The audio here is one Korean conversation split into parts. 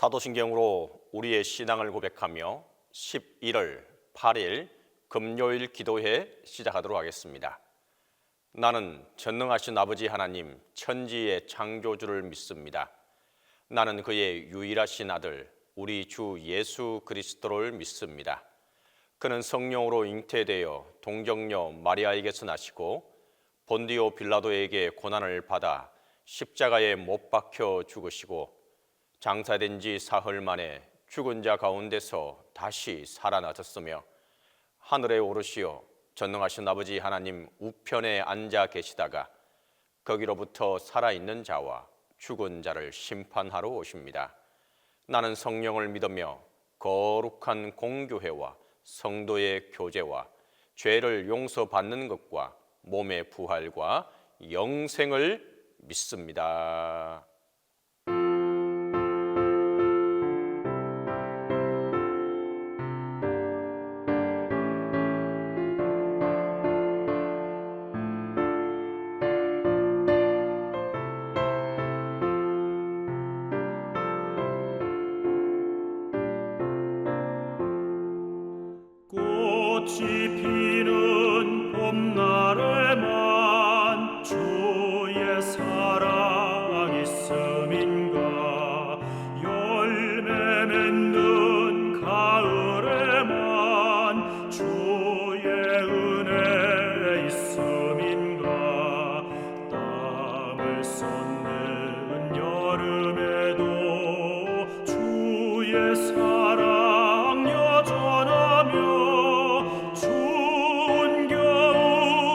사도신경으로 우리의 신앙을 고백하며 11월 8일 금요일 기도회 시작하도록 하겠습니다. 나는 전능하신 아버지 하나님 천지의 창조주를 믿습니다. 나는 그의 유일하신 아들 우리 주 예수 그리스도를 믿습니다. 그는 성령으로 잉태되어 동정녀 마리아에게서 나시고 본디오 빌라도에게 고난을 받아 십자가에 못 박혀 죽으시고 장사된 지 사흘 만에 죽은 자 가운데서 다시 살아나셨으며 하늘에 오르시어 전능하신 아버지 하나님 우편에 앉아 계시다가 거기로부터 살아있는 자와 죽은 자를 심판하러 오십니다. 나는 성령을 믿으며 거룩한 공교회와 성도의 교제와 죄를 용서받는 것과 몸의 부활과 영생을 믿습니다. 꽃이 피는 봄날에만 주의 사랑 있음인가, 열매 맺는 가을에만 주의 은혜 있음인가, 땀을 쏟는 여름에도 주의 사랑 여전하며 추운 겨울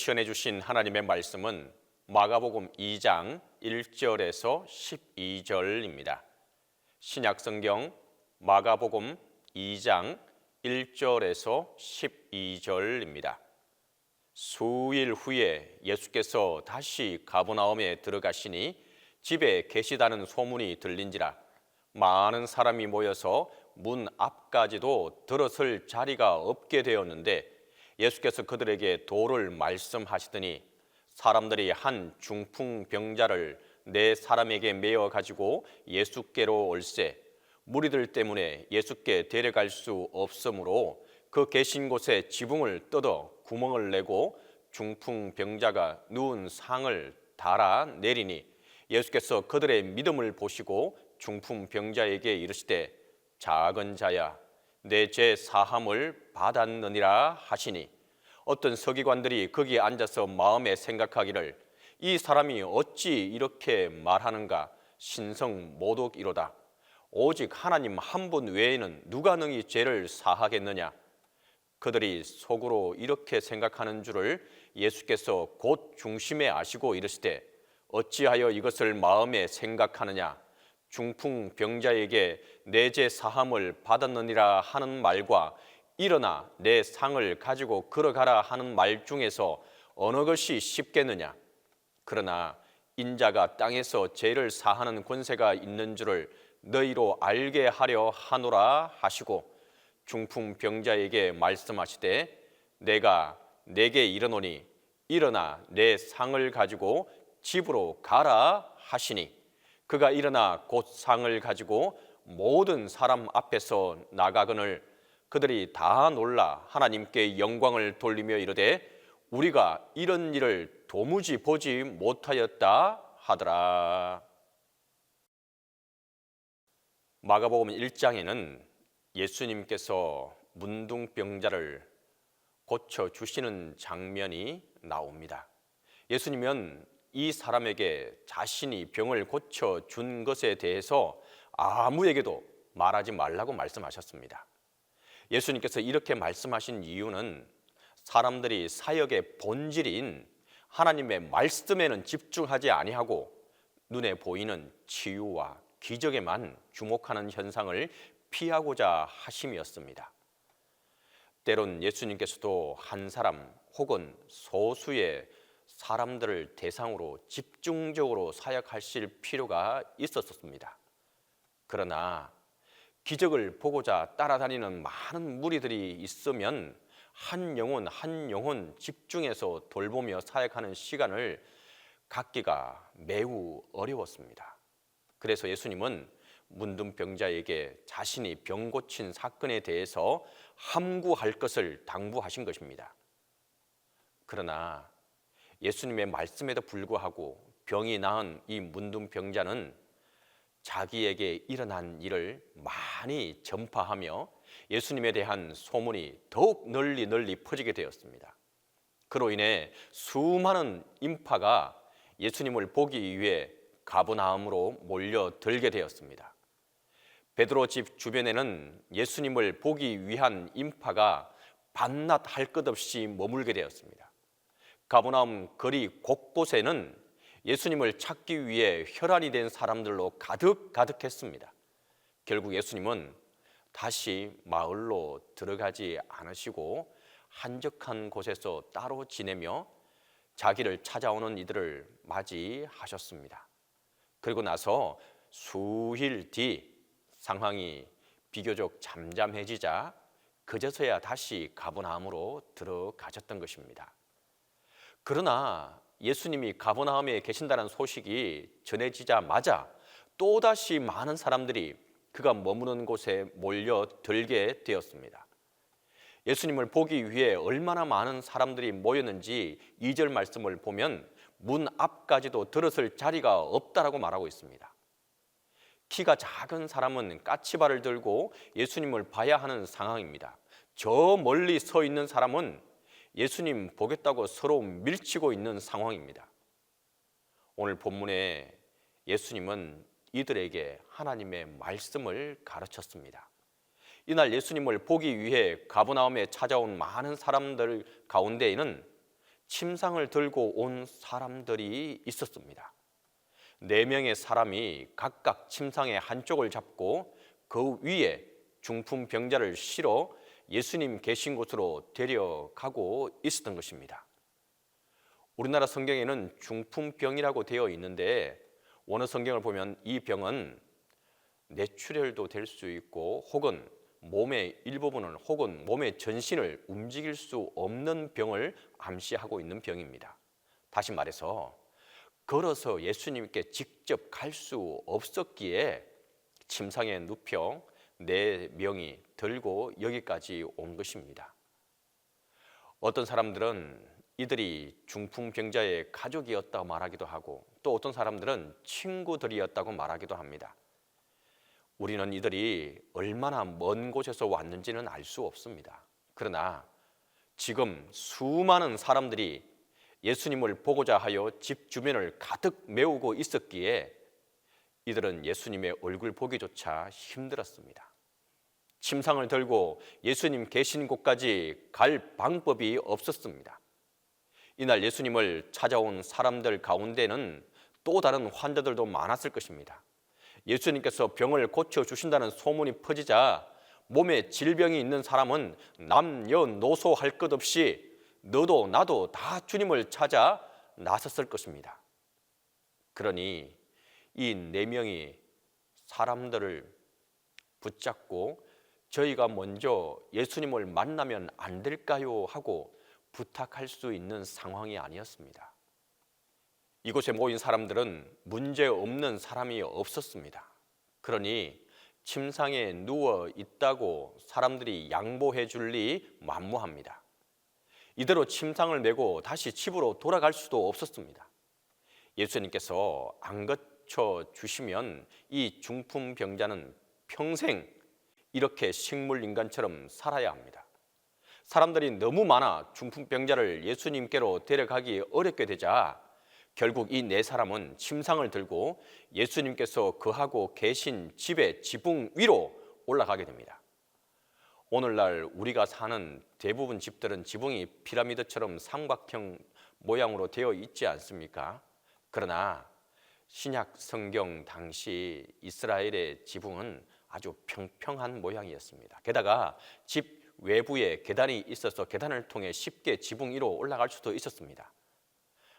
시연해 주신 하나님의 말씀은 마가복음 2장 1절에서 12절입니다. 신약성경 마가복음 2장 1절에서 12절입니다. 수일 후에 예수께서 다시 가버나움에 들어가시니 집에 계시다는 소문이 들린지라 많은 사람이 모여서 문 앞까지도 들어설 자리가 없게 되었는데 예수께서 그들에게 도를 말씀하시더니 사람들이 한 중풍병자를 네 사람에게 메어 가지고 예수께로 올세 무리들 때문에 예수께 데려갈 수 없으므로 그 계신 곳에 지붕을 뜯어 구멍을 내고 중풍병자가 누운 상을 달아 내리니 예수께서 그들의 믿음을 보시고 중풍병자에게 이르시되 작은 자야 내 죄 사함을 받았느니라 하시니 어떤 서기관들이 거기 앉아서 마음에 생각하기를 이 사람이 어찌 이렇게 말하는가 신성모독이로다 오직 하나님 한 분 외에는 누가 능히 죄를 사하겠느냐 그들이 속으로 이렇게 생각하는 줄을 예수께서 곧 중심에 아시고 이르시되 어찌하여 이것을 마음에 생각하느냐 중풍병자에게 내 죄 사함을 받았느니라 하는 말과 일어나 내 상을 가지고 걸어가라 하는 말 중에서 어느 것이 쉽겠느냐 그러나 인자가 땅에서 죄를 사하는 권세가 있는 줄을 너희로 알게 하려 하노라 하시고 중풍병자에게 말씀하시되 내가 내게 이르노니 일어나 내 상을 가지고 집으로 가라 하시니 그가 일어나 곧 상을 가지고 모든 사람 앞에서 나가거늘 그들이 다 놀라 하나님께 영광을 돌리며 이르되 우리가 이런 일을 도무지 보지 못하였다 하더라. 마가복음 1장에는 예수님께서 문둥병자를 고쳐주시는 장면이 나옵니다. 예수님은 이 사람에게 자신이 병을 고쳐준 것에 대해서 아무에게도 말하지 말라고 말씀하셨습니다. 예수님께서 이렇게 말씀하신 이유는 사람들이 사역의 본질인 하나님의 말씀에는 집중하지 아니하고 눈에 보이는 치유와 기적에만 주목하는 현상을 피하고자 하심이었습니다. 때론 예수님께서도 한 사람 혹은 소수의 사람들을 대상으로 집중적으로 사역하실 필요가 있었습니다. 그러나 기적을 보고자 따라다니는 많은 무리들이 있으면 한 영혼 집중해서 돌보며 사역하는 시간을 갖기가 매우 어려웠습니다. 그래서 예수님은 문둥병자에게 자신이 병 고친 사건에 대해서 함구할 것을 당부하신 것입니다. 그러나 예수님의 말씀에도 불구하고 병이 나은 이 문둥병자는 자기에게 일어난 일을 많이 전파하며 예수님에 대한 소문이 더욱 널리 퍼지게 되었습니다. 그로 인해 수많은 인파가 예수님을 보기 위해 가버나움으로 몰려들게 되었습니다. 베드로 집 주변에는 예수님을 보기 위한 인파가 밤낮 할 것 없이 머물게 되었습니다. 가버나움 거리 곳곳에는 예수님을 찾기 위해 혈안이 된 사람들로 가득했습니다. 결국 예수님은 다시 마을로 들어가지 않으시고 한적한 곳에서 따로 지내며 자기를 찾아오는 이들을 맞이하셨습니다. 그리고 나서 수일 뒤 상황이 비교적 잠잠해지자 그제서야 다시 가버나움으로 들어가셨던 것입니다. 그러나 예수님이 가버나움에 계신다는 소식이 전해지자마자 또다시 많은 사람들이 그가 머무는 곳에 몰려들게 되었습니다. 예수님을 보기 위해 얼마나 많은 사람들이 모였는지 2절 말씀을 보면 문 앞까지도 들어설 자리가 없다라고 말하고 있습니다. 키가 작은 사람은 까치발을 들고 예수님을 봐야 하는 상황입니다. 저 멀리 서 있는 사람은 예수님 보겠다고 서로 밀치고 있는 상황입니다. 오늘 본문에 예수님은 이들에게 하나님의 말씀을 가르쳤습니다. 이날 예수님을 보기 위해 가버나움에 찾아온 많은 사람들 가운데에는 침상을 들고 온 사람들이 있었습니다. 4명의 사람이 각각 침상의 한쪽을 잡고 그 위에 중풍 병자를 실어 예수님 계신 곳으로 데려가고 있었던 것입니다. 우리나라 성경에는 중풍병이라고 되어 있는데 원어 성경을 보면 이 병은 뇌출혈도 될 수 있고 혹은 몸의 일부분을 혹은 몸의 전신을 움직일 수 없는 병을 암시하고 있는 병입니다. 다시 말해서 걸어서 예수님께 직접 갈 수 없었기에 침상에 눕혀 4명이 들고 여기까지 온 것입니다. 어떤 사람들은 이들이 중풍병자의 가족이었다고 말하기도 하고 또 어떤 사람들은 친구들이었다고 말하기도 합니다. 우리는 이들이 얼마나 먼 곳에서 왔는지는 알 수 없습니다. 그러나 지금 수많은 사람들이 예수님을 보고자 하여 집 주변을 가득 메우고 있었기에 이들은 예수님의 얼굴 보기조차 힘들었습니다. 침상을 들고 예수님 계신 곳까지 갈 방법이 없었습니다. 이날 예수님을 찾아온 사람들 가운데는 또 다른 환자들도 많았을 것입니다. 예수님께서 병을 고쳐주신다는 소문이 퍼지자 몸에 질병이 있는 사람은 남녀노소 할 것 없이 너도 나도 다 주님을 찾아 나섰을 것입니다. 그러니 이 4명이 사람들을 붙잡고 저희가 먼저 예수님을 만나면 안 될까요? 하고 부탁할 수 있는 상황이 아니었습니다. 이곳에 모인 사람들은 문제 없는 사람이 없었습니다. 그러니 침상에 누워 있다고 사람들이 양보해 줄 리 만무합니다. 이대로 침상을 메고 다시 집으로 돌아갈 수도 없었습니다. 예수님께서 안 고쳐 주시면 이 중풍병자는 평생 이렇게 식물인간처럼 살아야 합니다. 사람들이 너무 많아 중풍병자를 예수님께로 데려가기 어렵게 되자 결국 이 4사람은 침상을 들고 예수님께서 거하고 계신 집의 지붕 위로 올라가게 됩니다. 오늘날 우리가 사는 대부분 집들은 지붕이 피라미드처럼 삼각형 모양으로 되어 있지 않습니까? 그러나 신약 성경 당시 이스라엘의 지붕은 아주 평평한 모양이었습니다. 게다가 집 외부에 계단이 있어서 계단을 통해 쉽게 지붕 위로 올라갈 수도 있었습니다.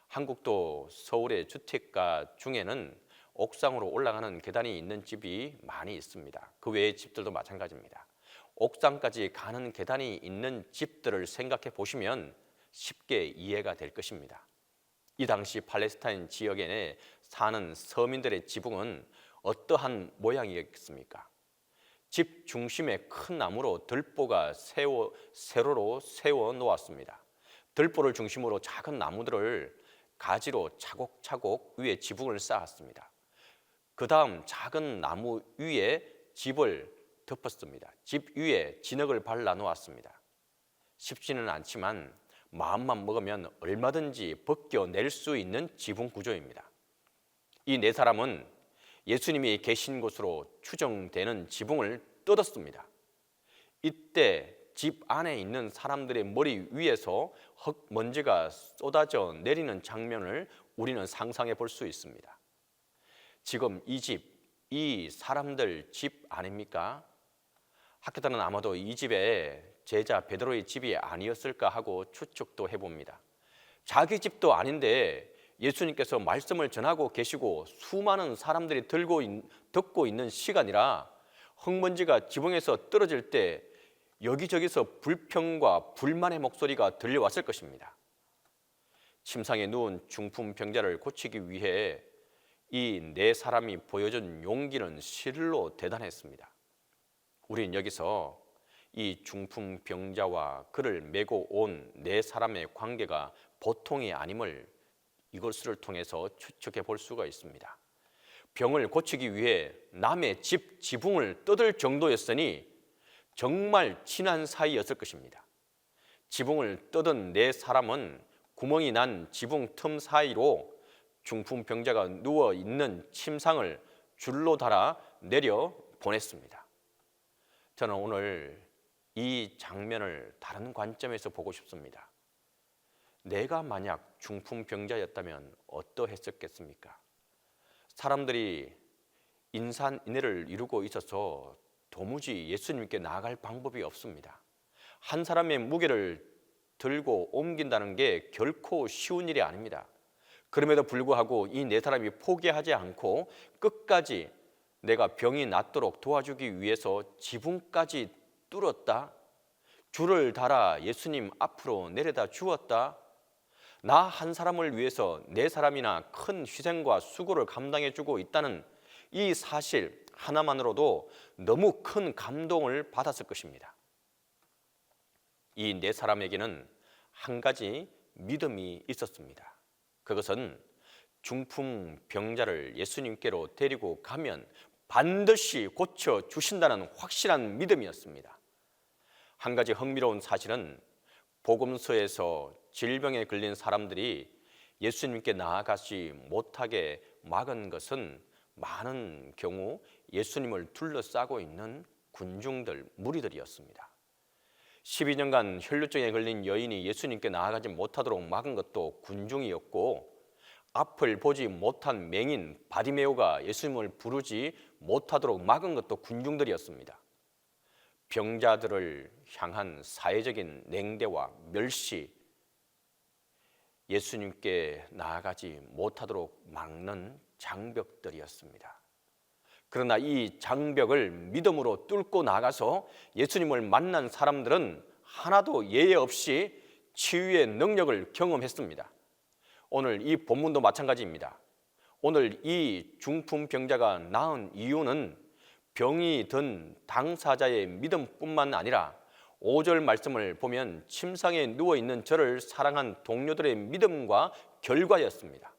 한국도 서울의 주택가 중에는 옥상으로 올라가는 계단이 있는 집이 많이 있습니다. 그 외의 집들도 마찬가지입니다. 옥상까지 가는 계단이 있는 집들을 생각해 보시면 쉽게 이해가 될 것입니다. 이 당시 팔레스타인 지역에 사는 서민들의 지붕은 어떠한 모양이겠습니까? 집 중심에 큰 나무로 들보가 세로로 세워 놓았습니다. 들보를 중심으로 작은 나무들을 가지로 차곡차곡 위에 지붕을 쌓았습니다. 그 다음 작은 나무 위에 집을 덮었습니다. 집 위에 진흙을 발라 놓았습니다. 쉽지는 않지만 마음만 먹으면 얼마든지 벗겨낼 수 있는 지붕 구조입니다. 이 4사람은 예수님이 계신 곳으로 추정되는 지붕을 뜯었습니다. 이때 집 안에 있는 사람들의 머리 위에서 흙먼지가 쏟아져 내리는 장면을 우리는 상상해 볼 수 있습니다. 지금 이 집, 이 사람들 집 아닙니까? 학교들은 아마도 이 집에 제자 베드로의 집이 아니었을까 하고 추측도 해봅니다. 자기 집도 아닌데 예수님께서 말씀을 전하고 계시고 수많은 사람들이 듣고 있는 시간이라 흙먼지가 지붕에서 떨어질 때 여기저기서 불평과 불만의 목소리가 들려왔을 것입니다. 침상에 누운 중풍병자를 고치기 위해 이 4사람이 보여준 용기는 실로 대단했습니다. 우리는 여기서 이 중풍병자와 그를 메고 온 4사람의 관계가 보통이 아님을 이것을 통해서 추측해 볼 수가 있습니다. 병을 고치기 위해 남의 집 지붕을 뜯을 정도였으니 정말 친한 사이였을 것입니다. 지붕을 뜯은 4사람은 구멍이 난 지붕 틈 사이로 중풍병자가 누워있는 침상을 줄로 달아 내려 보냈습니다. 저는 오늘 이 장면을 다른 관점에서 보고 싶습니다. 내가 만약 중풍병자였다면 어떠했었겠습니까? 사람들이 인산인해를 이루고 있어서 도무지 예수님께 나아갈 방법이 없습니다. 한 사람의 무게를 들고 옮긴다는 게 결코 쉬운 일이 아닙니다. 그럼에도 불구하고 이 네 사람이 포기하지 않고 끝까지 내가 병이 낫도록 도와주기 위해서 지붕까지 뚫었다. 줄을 달아 예수님 앞으로 내려다 주었다. 나 한 사람을 위해서 네 사람이나 큰 희생과 수고를 감당해주고 있다는 이 사실 하나만으로도 너무 큰 감동을 받았을 것입니다. 이 네 사람에게는 한 가지 믿음이 있었습니다. 그것은 중풍 병자를 예수님께로 데리고 가면 반드시 고쳐 주신다는 확실한 믿음이었습니다. 한 가지 흥미로운 사실은 복음서에서 질병에 걸린 사람들이 예수님께 나아가지 못하게 막은 것은 많은 경우 예수님을 둘러싸고 있는 군중들, 무리들이었습니다. 12년간 혈루증에 걸린 여인이 예수님께 나아가지 못하도록 막은 것도 군중이었고, 앞을 보지 못한 맹인 바디메오가 예수님을 부르지 못하도록 막은 것도 군중들이었습니다. 병자들을 향한 사회적인 냉대와 멸시, 예수님께 나아가지 못하도록 막는 장벽들이었습니다. 그러나 이 장벽을 믿음으로 뚫고 나가서 예수님을 만난 사람들은 하나도 예외 없이 치유의 능력을 경험했습니다. 오늘 이 본문도 마찬가지입니다. 오늘 이 중풍병자가 나은 이유는 병이 든 당사자의 믿음뿐만 아니라 5절 말씀을 보면 침상에 누워있는 저를 사랑한 동료들의 믿음과 결과였습니다.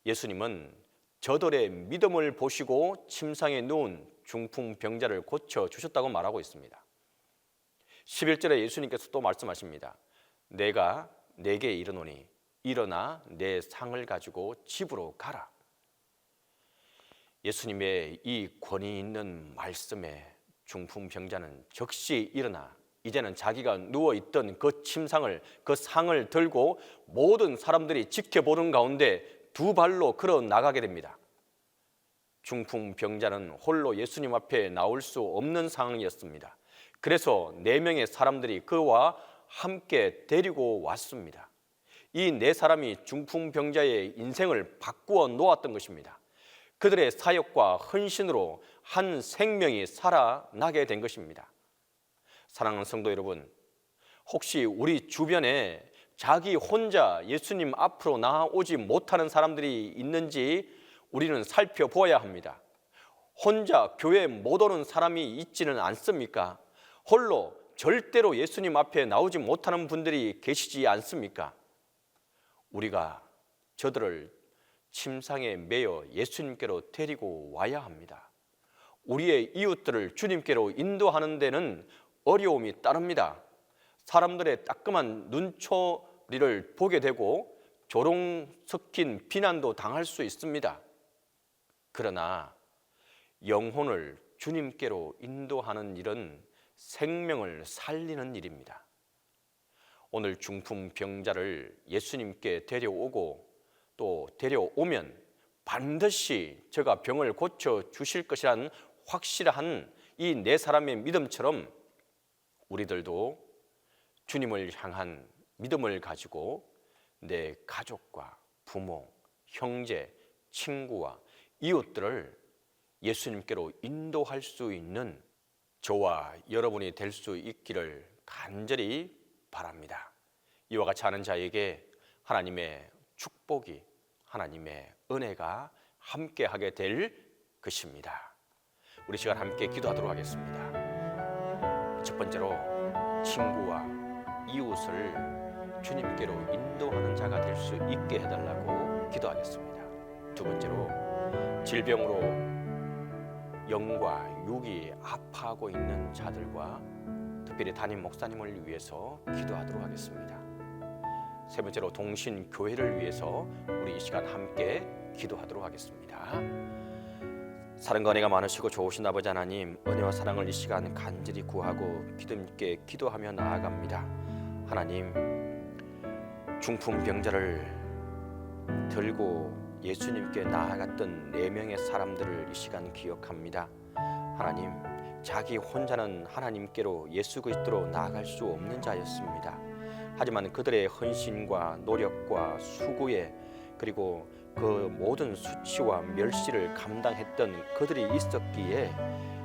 예수님은 저들의 믿음을 보시고 침상에 누운 중풍병자를 고쳐주셨다고 말하고 있습니다. 11절에 예수님께서 또 말씀하십니다. 내가 네게 이르노니 일어나 내 상을 가지고 집으로 가라. 예수님의 이 권위 있는 말씀에 중풍병자는 즉시 일어나 이제는 자기가 누워있던 그 침상을, 그 상을 들고 모든 사람들이 지켜보는 가운데 두 발로 걸어 나가게 됩니다. 중풍병자는 홀로 예수님 앞에 나올 수 없는 상황이었습니다. 그래서 4명의 사람들이 그와 함께 데리고 왔습니다. 이 4사람이 중풍병자의 인생을 바꾸어 놓았던 것입니다. 그들의 사역과 헌신으로 한 생명이 살아나게 된 것입니다. 사랑하는 성도 여러분, 혹시 우리 주변에 자기 혼자 예수님 앞으로 나아오지 못하는 사람들이 있는지 우리는 살펴보아야 합니다. 혼자 교회에 못 오는 사람이 있지는 않습니까? 홀로 절대로 예수님 앞에 나오지 못하는 분들이 계시지 않습니까? 우리가 저들을 침상에 매어 예수님께로 데리고 와야 합니다. 우리의 이웃들을 주님께로 인도하는 데는 어려움이 따릅니다. 사람들의 따끔한 눈초리를 보게 되고 조롱 섞인 비난도 당할 수 있습니다. 그러나 영혼을 주님께로 인도하는 일은 생명을 살리는 일입니다. 오늘 중풍병자를 예수님께 데려오고 또 데려오면 반드시 저가 병을 고쳐 주실 것이라는 확실한 이 4사람의 믿음처럼 우리들도 주님을 향한 믿음을 가지고 내 가족과 부모, 형제, 친구와 이웃들을 예수님께로 인도할 수 있는 저와 여러분이 될 수 있기를 간절히 바랍니다. 이와 같이 하는 자에게 하나님의 축복이, 하나님의 은혜가 함께하게 될 것입니다. 우리 시간 함께 기도하도록 하겠습니다. 첫 번째로 친구와 이웃을 주님께로 인도하는 자가 될 수 있게 해달라고 기도하겠습니다. 두 번째로 질병으로 영과 육이 아파하고 있는 자들과 특별히 담임 목사님을 위해서 기도하도록 하겠습니다. 세 번째로 동신교회를 위해서 우리 이 시간 함께 기도하도록 하겠습니다. 사랑과 은혜가 많으시고 좋으신 아버지 하나님, 은혜와 사랑을 이 시간 간절히 구하고 믿음 있게 기도하며 나아갑니다. 하나님, 중풍 병자를 들고 예수님께 나아갔던 4명의 사람들을 이 시간 기억합니다. 하나님, 자기 혼자는 하나님께로 예수 그리스도로 나아갈 수 없는 자였습니다. 하지만 그들의 헌신과 노력과 수고에 그리고 그 모든 수치와 멸시를 감당했던 그들이 있었기에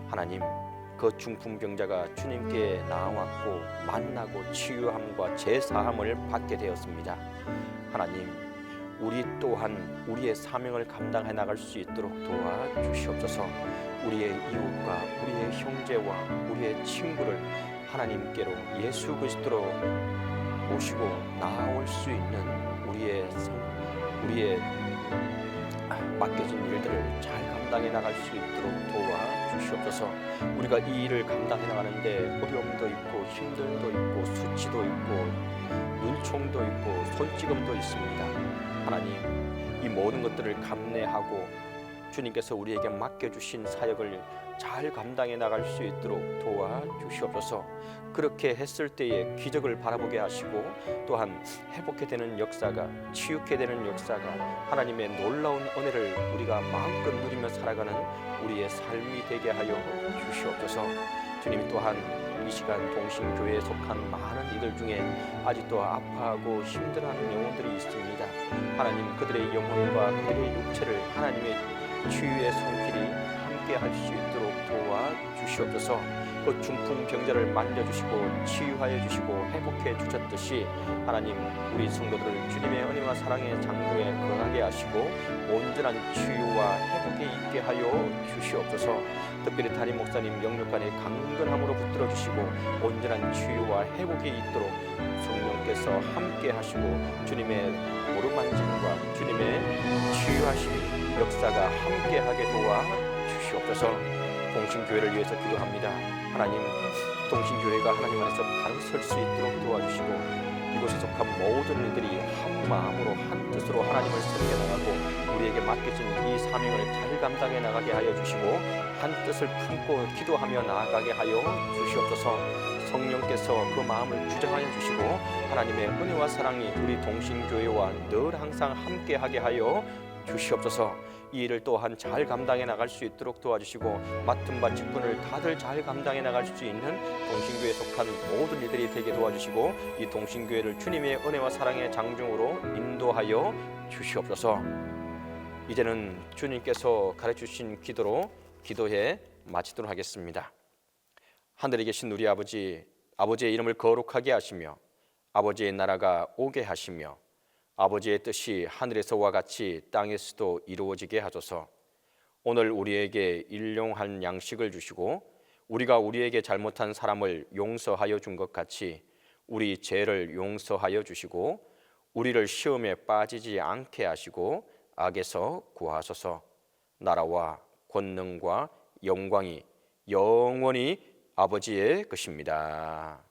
하나님, 그 중풍병자가 주님께 나왔고 만나고 치유함과 제사함을 받게 되었습니다. 하나님, 우리 또한 우리의 사명을 감당해 나갈 수 있도록 도와주시옵소서. 우리의 이웃과 우리의 형제와 우리의 친구를 하나님께로 예수 그리스도로 모시고 나아올 수 있는 우리의 맡겨진 일들을 잘 감당해 나갈 수 있도록 도와주시옵소서. 우리가 이 일을 감당해 나가는데 어려움도 있고 힘듦도 있고 수치도 있고 눈총도 있고 손찌검도 있습니다. 하나님, 이 모든 것들을 감내하고 주님께서 우리에게 맡겨주신 사역을 잘 감당해 나갈 수 있도록 도와주시옵소서. 그렇게 했을 때에 기적을 바라보게 하시고 또한 회복해 되는 역사가, 치유케 되는 역사가, 하나님의 놀라운 은혜를 우리가 마음껏 누리며 살아가는 우리의 삶이 되게 하여 주시옵소서. 주님이 또한 이 시간 동신교회에 속한 많은 이들 중에 아직도 아파하고 힘들어하는 영혼들이 있습니다. 하나님, 그들의 영혼과 그들의 육체를 하나님의 치유의 손길이 함께 할 수 있도록 도와주시옵소서. 그 중풍 병자를 만져주시고 치유하여 주시고 회복해 주셨듯이 하나님, 우리 성도들을 주님의 은혜와 사랑의 장로에 거하게 하시고 온전한 치유와 회복에 있게 하여 주시옵소서. 특별히 담임 목사님 영육간의 강건함으로 붙들어 주시고 온전한 치유와 회복에 있도록 성령께서 함께 하시고 주님의 오르만짐과 주님의 치유하심 역사가 함께하게 도와 주시옵소서. 동신교회를 위해서 기도합니다. 하나님, 동신교회가 하나님 안에서 바로 설 수 있도록 도와주시고 이곳에 속한 모든 이들이 한 마음으로 한 뜻으로 하나님을 섬겨 나가고 우리에게 맡겨진 이 사명을 잘 감당해 나가게 하여 주시고 한 뜻을 품고 기도하며 나아가게 하여 주시옵소서. 성령께서 그 마음을 주장하여 주시고 하나님의 은혜와 사랑이 우리 동신교회와 늘 항상 함께하게 하여 주시옵소서. 이 일을 또한 잘 감당해 나갈 수 있도록 도와주시고 맡은 바 직분을 다들 잘 감당해 나갈 수 있는 동신교회에 속한 모든 이들이 되게 도와주시고 이 동신교회를 주님의 은혜와 사랑의 장중으로 인도하여 주시옵소서. 이제는 주님께서 가르쳐주신 기도로 기도해 마치도록 하겠습니다. 하늘에 계신 우리 아버지, 아버지의 이름을 거룩하게 하시며 아버지의 나라가 오게 하시며 아버지의 뜻이 하늘에서와 같이 땅에서도 이루어지게 하소서. 오늘 우리에게 일용할 양식을 주시고 우리가 우리에게 잘못한 사람을 용서하여 준 것 같이 우리 죄를 용서하여 주시고 우리를 시험에 빠지지 않게 하시고 악에서 구하소서. 나라와 권능과 영광이 영원히 아버지의 것입니다.